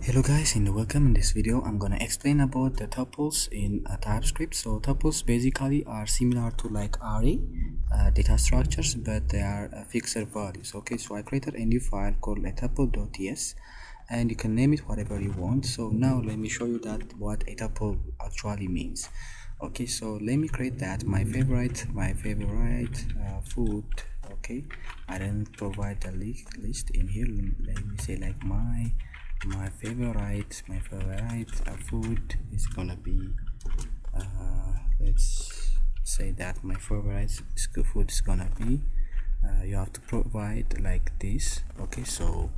Hello guys, and welcome. In this video I'm gonna explain about the tuples in TypeScript. So tuples basically are similar to like array data structures, but they are fixed values. Okay, so I created a new file called a tuple.ts, and you can name it whatever you want. So now let me show you that what a tuple actually means. Okay, so let me create that my favorite food. Okay, I didn't provide the list in here. Let me say like my favorite food is gonna be let's say that my favorite food is gonna be you have to provide like this. Okay, so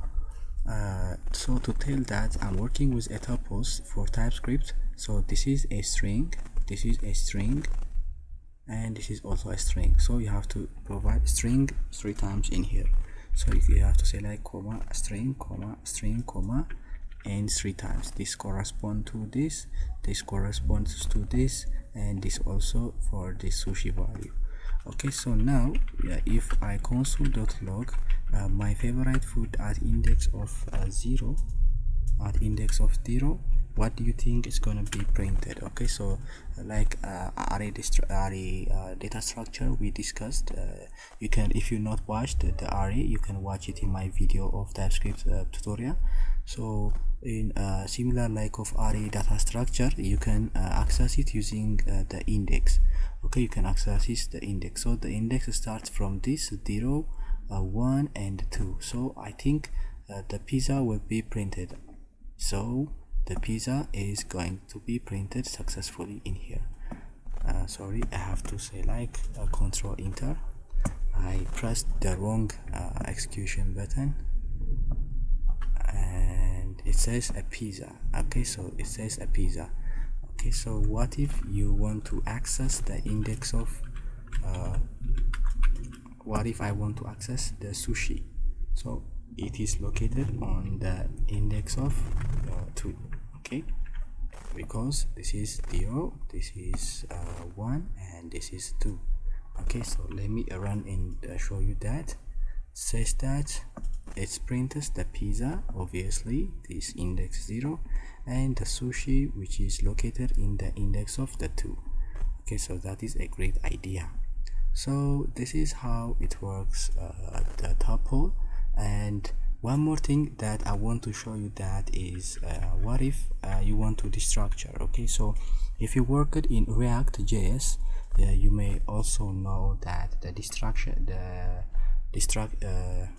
to tell that I'm working with a tuples for TypeScript, so this is a string, this is a string, and this is also a string. So you have to provide string 3 times in here. So if you have to say like comma string comma and 3 times, this corresponds to this corresponds to this, and this also for the sushi value. Okay, so now if I console.log my favorite food at index of 0, what do you think is gonna be printed? Okay, so like array data structure we discussed, you can, if you not watched the array, you can watch it in my video of TypeScript tutorial. So in similar like of array data structure, you can access it using the index. Okay, you can access the index. So the index starts from this 0, 1 and 2. So I think the pizza will be printed. So the pizza is going to be printed successfully in here. Sorry, I have to say like control enter. I pressed the wrong execution button and it says a pizza. Okay, so it says a pizza. Okay, so what if you want to access the index of what if I want to access the sushi? So it is located on the index of 2. Okay, because this is 0, this is 1 and this is 2. Okay, so let me run and show you that. Says that it prints the pizza, obviously this index 0, and the sushi which is located in the index of the 2. Okay, so that is a great idea. So this is how it works, the tuple. And one more thing that I want to show you, that is what if you want to destructure. Okay, so if you worked in React.js, you may also know that the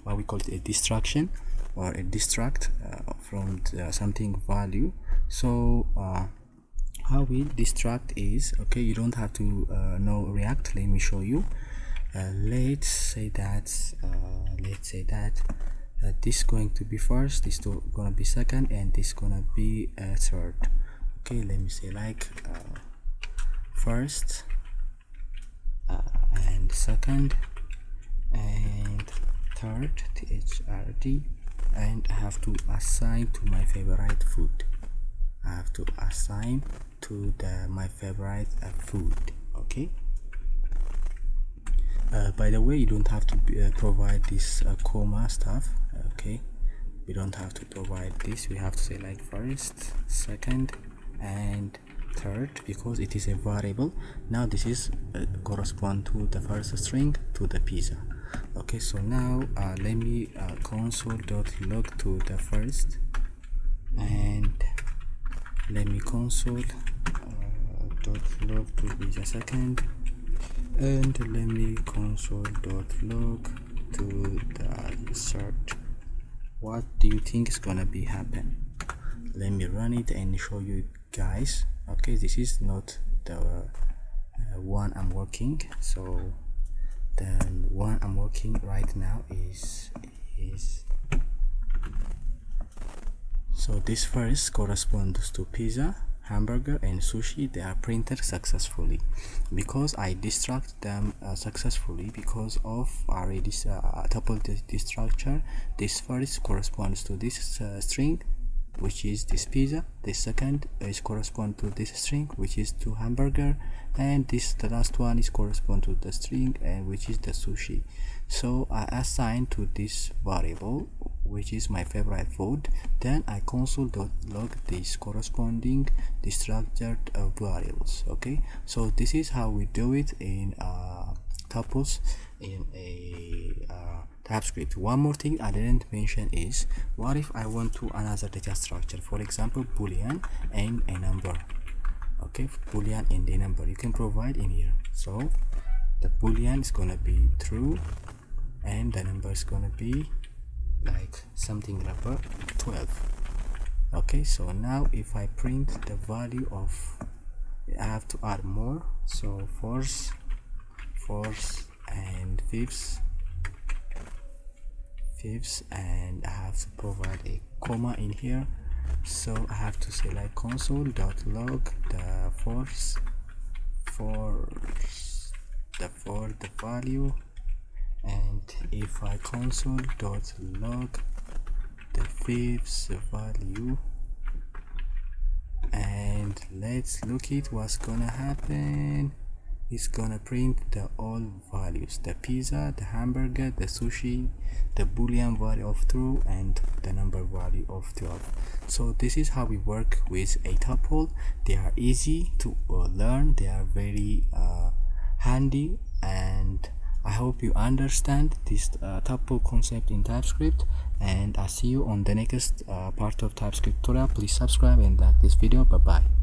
what we call it, a destruction or a destruct from something value. So how we destruct is, okay, you don't have to know React. Let me show you. Let's say that this is going to be first, this is gonna be second, and this is gonna be third. Okay, let me say like first and second and third, THRD, and I have to assign to my favorite food. I have to assign to my favorite food. Okay, by the way, you don't have to provide this comma stuff. Okay, we don't have to provide this. We have to say like first, second and third, because it is a variable. Now this is correspond to the first string to the pizza. Okay, so now let me console.log to the first, and let me console.log to pizza second, and let me console.log to the third. What do you think is gonna be happen? Let me run it and show you guys. Okay, this is not the one I'm working. So the one I'm working right now is so this first corresponds to pizza, hamburger and sushi. They are printed successfully because I destruct them successfully because of array tuple destructure. This first corresponds to this string, which is this pizza. The second is correspond to this string, which is to hamburger, and the last one is correspond to the string, and which is the sushi. So I assign to this variable, which is my favorite food. Then I console.log this corresponding structured variables. Okay, so this is how we do it in tuples in a TypeScript. One more thing I didn't mention is, what if I want to another data structure, for example boolean and a number. Okay, boolean and a number you can provide in here. So the boolean is gonna be true and the number is gonna be like something number 12. Okay, so now if I print the value of, I have to add more, so fourths and fifths, and I have to provide a comma in here. So I have to say like console.log the fourths for the value, and if I console.log the fifths value, and let's look at what's gonna happen. It's gonna print the all values, the pizza, the hamburger, the sushi, the boolean value of true, and the number value of 12. So this is how we work with a tuple. They are easy to learn, they are very handy, and I hope you understand this tuple concept in TypeScript, and I'll see you on the next part of TypeScript tutorial. Please subscribe and like this video. Bye bye.